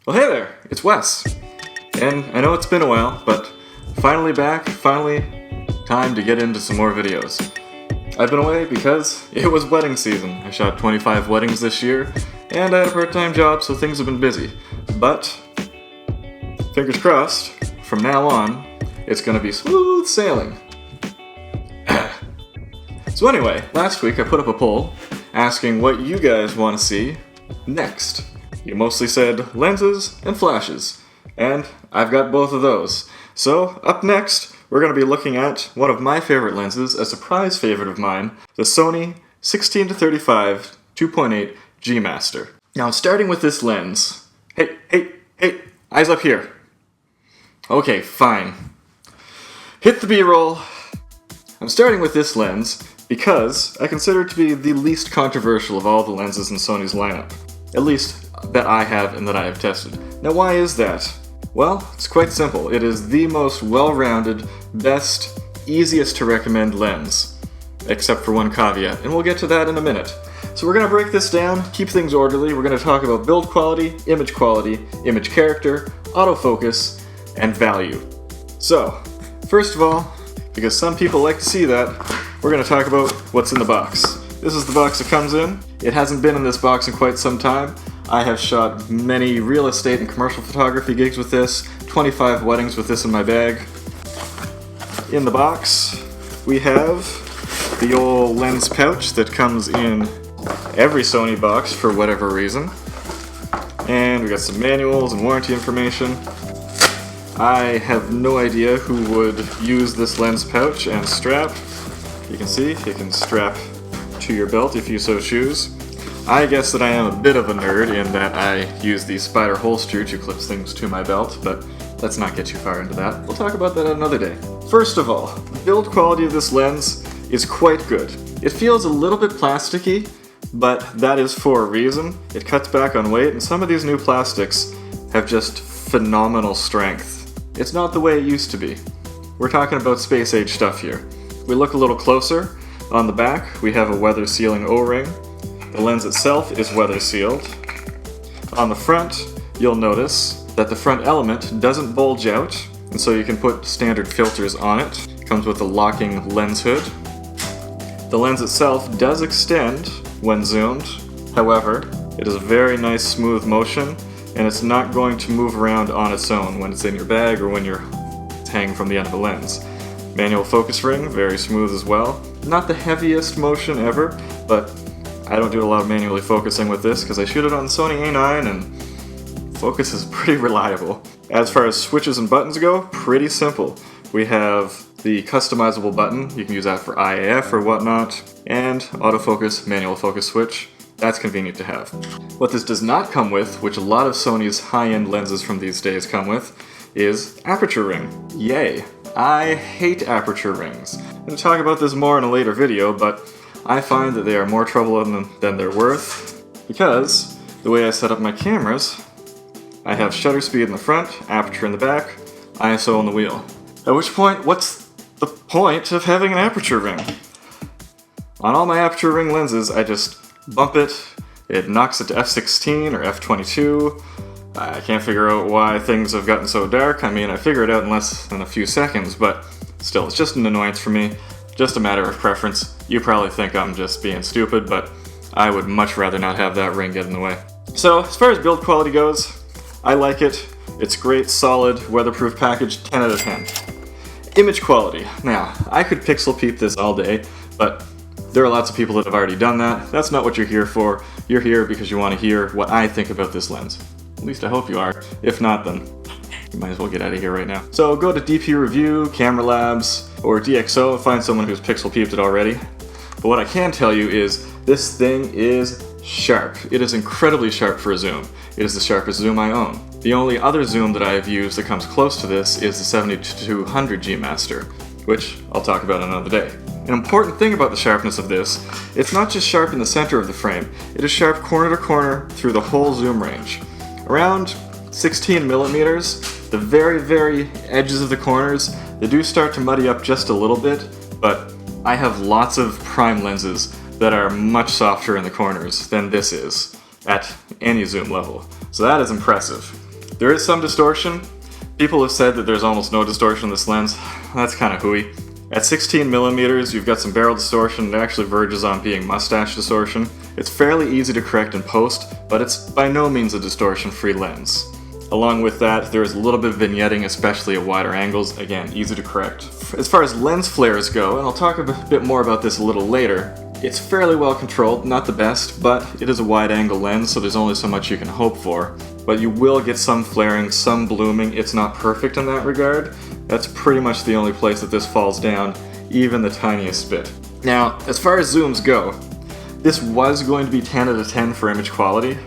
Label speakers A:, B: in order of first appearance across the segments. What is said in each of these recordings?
A: Well, hey there, it's Wes. And I know it's been a while, but finally back, finally time to get into some more videos. I've been away because it was wedding season. I shot 25 weddings this year, and I had a part-time job, so things have been busy. But, fingers crossed, from now on, it's gonna be smooth sailing. So anyway, last week I put up a poll asking what you guys want to see next. You mostly said lenses and flashes, and I've got both of those. So, up next, we're going to be looking at one of my favorite lenses, a surprise favorite of mine, the Sony 16-35 2.8 G Master. Now, starting with this lens... Hey, eyes up here. Okay, fine. Hit the B-roll. I'm starting with this lens because I consider it to be the least controversial of all the lenses in Sony's lineup. At least that I have and that I have tested. Now, why is that? Well, it's quite simple. It is the most well-rounded, best, easiest to recommend lens. Except for one caveat, and we'll get to that in a minute. So we're going to break this down, keep things orderly. We're going to talk about build quality, image character, autofocus, and value. So, first of all, because some people like to see that, we're going to talk about what's in the box. This is the box it comes in. It hasn't been in this box in quite some time. I have shot many real estate and commercial photography gigs with this, 25 weddings with this in my bag. In the box, we have the old lens pouch that comes in every Sony box for whatever reason. And we got some manuals and warranty information. I have no idea who would use this lens pouch and strap. You can see, it can strap to your belt if you so choose. I guess that I am a bit of a nerd in that I use the spider holster to clip things to my belt, but let's not get too far into that. We'll talk about that another day. First of all, the build quality of this lens is quite good. It feels a little bit plasticky, but that is for a reason. It cuts back on weight, and some of these new plastics have just phenomenal strength. It's not the way it used to be. We're talking about space age stuff here. We look a little closer. On the back, we have a weather sealing O-ring. The lens itself is weather sealed. On the front, you'll notice that the front element doesn't bulge out, and so you can put standard filters on it. It comes with a locking lens hood. The lens itself does extend when zoomed. However, it is a very nice smooth motion, and it's not going to move around on its own when it's in your bag or when you're hanging from the end of the lens. Manual focus ring, very smooth as well. Not the heaviest motion ever, but I don't do a lot of manually focusing with this because I shoot it on Sony A9 and focus is pretty reliable. As far as switches and buttons go, pretty simple. We have the customizable button, you can use that for IAF or whatnot, and autofocus, manual focus switch. That's convenient to have. What this does not come with, which a lot of Sony's high-end lenses from these days come with, is aperture ring. Yay! I hate aperture rings. I'm going to talk about this more in a later video, but I find that they are more trouble than they're worth, because the way I set up my cameras, I have shutter speed in the front, aperture in the back, ISO on the wheel. At which point, what's the point of having an aperture ring? On all my aperture ring lenses, I just bump it knocks it to f16 or f22. I can't figure out why things have gotten so dark. I mean, I figure it out in less than a few seconds, but still, it's just an annoyance for me. Just a matter of preference. You probably think I'm just being stupid, but I would much rather not have that ring get in the way. So, as far as build quality goes, I like it. It's great, solid, weatherproof package, 10 out of 10. Image quality. Now, I could pixel peep this all day, but there are lots of people that have already done that. That's not what you're here for. You're here because you want to hear what I think about this lens. At least I hope you are. If not, then you might as well get out of here right now. So go to DP Review, Camera Labs, or DxO and find someone who's pixel peeped it already. But what I can tell you is this thing is sharp. It is incredibly sharp for a zoom. It is the sharpest zoom I own. The only other zoom that I have used that comes close to this is the 70-200 G Master, which I'll talk about another day. An important thing about the sharpness of this, it's not just sharp in the center of the frame, it is sharp corner to corner through the whole zoom range. Around 16 millimeters, the very edges of the corners, they do start to muddy up just a little bit, but I have lots of prime lenses that are much softer in the corners than this is at any zoom level. So that is impressive. There is some distortion. People have said that there's almost no distortion in this lens. That's kind of hooey. At 16 millimeters, you've got some barrel distortion. It actually verges on being mustache distortion. It's fairly easy to correct in post, but it's by no means a distortion-free lens. Along with that, there is a little bit of vignetting, especially at wider angles. Again, easy to correct. As far as lens flares go, and I'll talk a bit more about this a little later, it's fairly well controlled, not the best, but it is a wide-angle lens, so there's only so much you can hope for. But you will get some flaring, some blooming. It's not perfect in that regard. That's pretty much the only place that this falls down, even the tiniest bit. Now, as far as zooms go, this was going to be 10 out of 10 for image quality,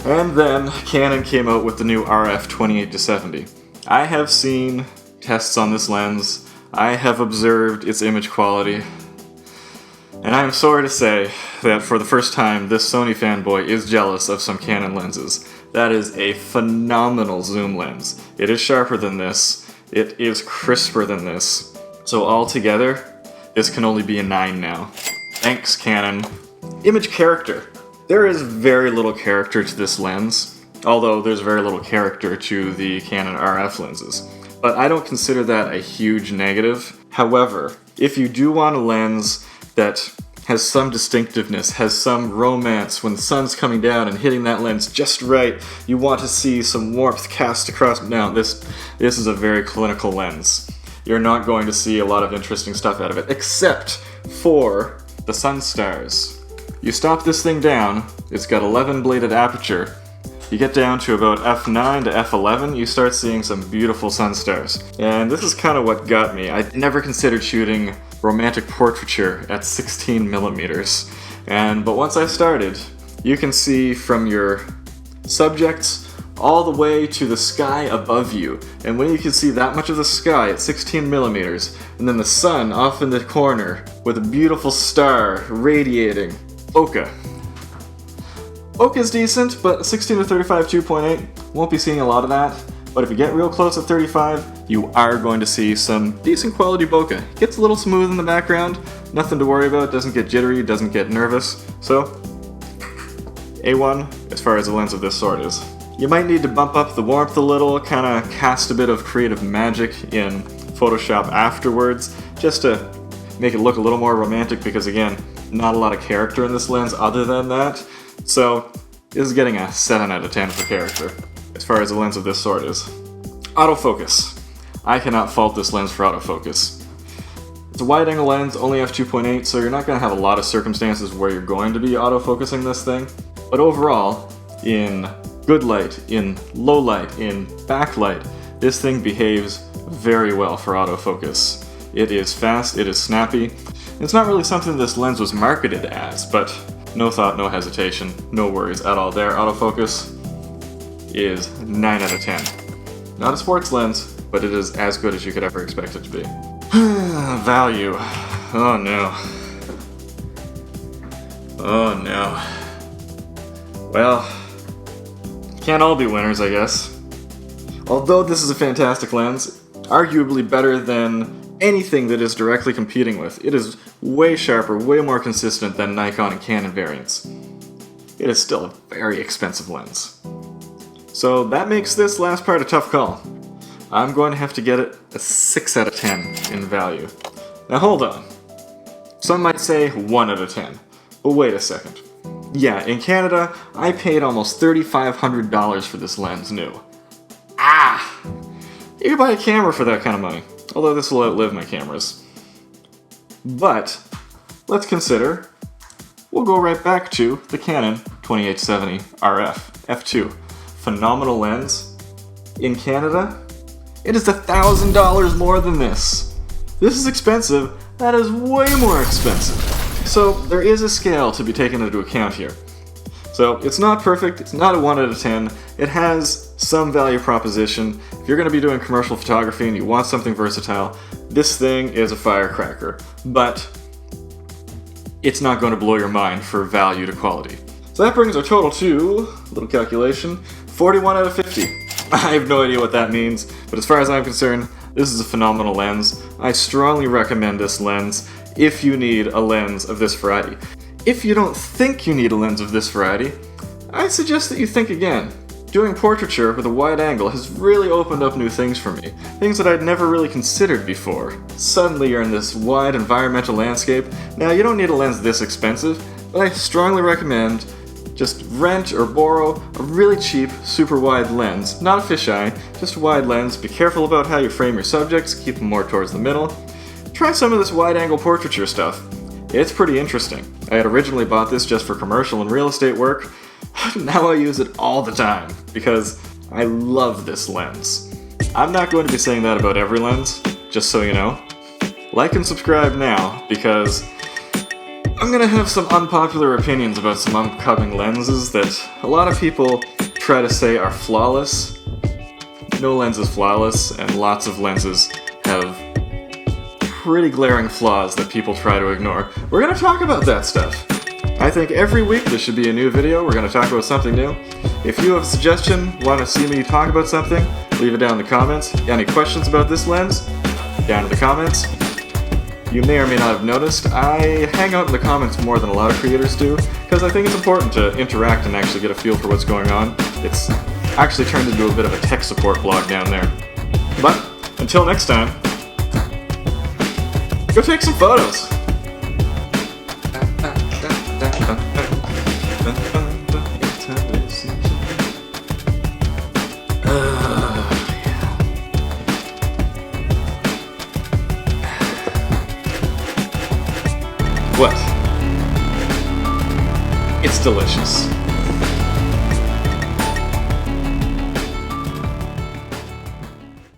A: and then Canon came out with the new RF 28-70. I have seen tests on this lens, I have observed its image quality, and I am sorry to say that for the first time, this Sony fanboy is jealous of some Canon lenses. That is a phenomenal zoom lens. It is sharper than this, it is crisper than this. So altogether, this can only be a 9 now. Thanks, Canon. Image character. There is very little character to this lens, although there's very little character to the Canon RF lenses. But I don't consider that a huge negative. However, if you do want a lens that has some distinctiveness, has some romance when the sun's coming down and hitting that lens just right, you want to see some warmth cast across. Now, this is a very clinical lens. You're not going to see a lot of interesting stuff out of it, except for the sun stars. You stop this thing down, it's got 11 bladed aperture. You get down to about f9 to f11, you start seeing some beautiful sun stars. And this is kind of what got me. I never considered shooting romantic portraiture at 16 millimeters. But once I started, you can see from your subjects all the way to the sky above you. And when you can see that much of the sky at 16 millimeters, and then the sun off in the corner with a beautiful star radiating. Bokeh. Bokeh is decent, but 16 to 35 2.8, won't be seeing a lot of that. But if you get real close at 35, you are going to see some decent quality bokeh. Gets a little smooth in the background, nothing to worry about, doesn't get jittery, doesn't get nervous. So, A1 as far as a lens of this sort is. You might need to bump up the warmth a little, kind of cast a bit of creative magic in Photoshop afterwards, just to make it look a little more romantic, because again, not a lot of character in this lens other than that. So, this is getting a 7 out of 10 for character, as far as a lens of this sort is. Autofocus. I cannot fault this lens for autofocus. It's a wide-angle lens, only f2.8, so you're not going to have a lot of circumstances where you're going to be autofocusing this thing. But overall, in good light, in low light, in backlight, this thing behaves very well for autofocus. It is fast, it is snappy. It's not really something this lens was marketed as, but no thought, no hesitation, no worries at all there. Autofocus is 9 out of 10. Not a sports lens, but it is as good as you could ever expect it to be. Value. Oh no. Oh no. Well, can't all be winners, I guess. Although this is a fantastic lens, arguably better than anything that is directly competing with. It is way sharper, way more consistent than Nikon and Canon variants. It is still a very expensive lens. So that makes this last part a tough call. I'm going to have to get it a 6 out of 10 in value. Now hold on. Some might say 1 out of 10. But wait a second. Yeah, in Canada, I paid almost $3,500 for this lens new. Ah! You can buy a camera for that kind of money. Although this will outlive my cameras. But, let's consider, we'll go right back to the Canon 2870 RF f2. Phenomenal lens. In Canada, it is $1,000 more than this. This is expensive, that is way more expensive. So there is a scale to be taken into account here. So it's not perfect, it's not a 1 out of 10, it has some value proposition. If you're going to be doing commercial photography and you want something versatile, this thing is a firecracker. But it's not going to blow your mind for value to quality. So that brings our total to, a little calculation, 41 out of 50. I have no idea what that means, but as far as I'm concerned, this is a phenomenal lens. I strongly recommend this lens if you need a lens of this variety. If you don't think you need a lens of this variety, I suggest that you think again. Doing portraiture with a wide angle has really opened up new things for me, things that I'd never really considered before. Suddenly you're in this wide environmental landscape. Now you don't need a lens this expensive, but I strongly recommend just rent or borrow a really cheap, super wide lens. Not a fisheye, just a wide lens. Be careful about how you frame your subjects, keep them more towards the middle. Try some of this wide angle portraiture stuff. It's pretty interesting. I had originally bought this just for commercial and real estate work. Now I use it all the time, because I love this lens. I'm not going to be saying that about every lens, just so you know. Like and subscribe now, because I'm gonna have some unpopular opinions about some upcoming lenses that a lot of people try to say are flawless. No lens is flawless, and lots of lenses have pretty glaring flaws that people try to ignore. We're gonna talk about that stuff. I think every week there should be a new video. We're going to talk about something new. If you have a suggestion, want to see me talk about something, leave it down in the comments. Any questions about this lens? Down in the comments. You may or may not have noticed, I hang out in the comments more than a lot of creators do, because I think it's important to interact and actually get a feel for what's going on. It's actually turned into a bit of a tech support blog down there. But, until next time, go take some photos! What? It's delicious.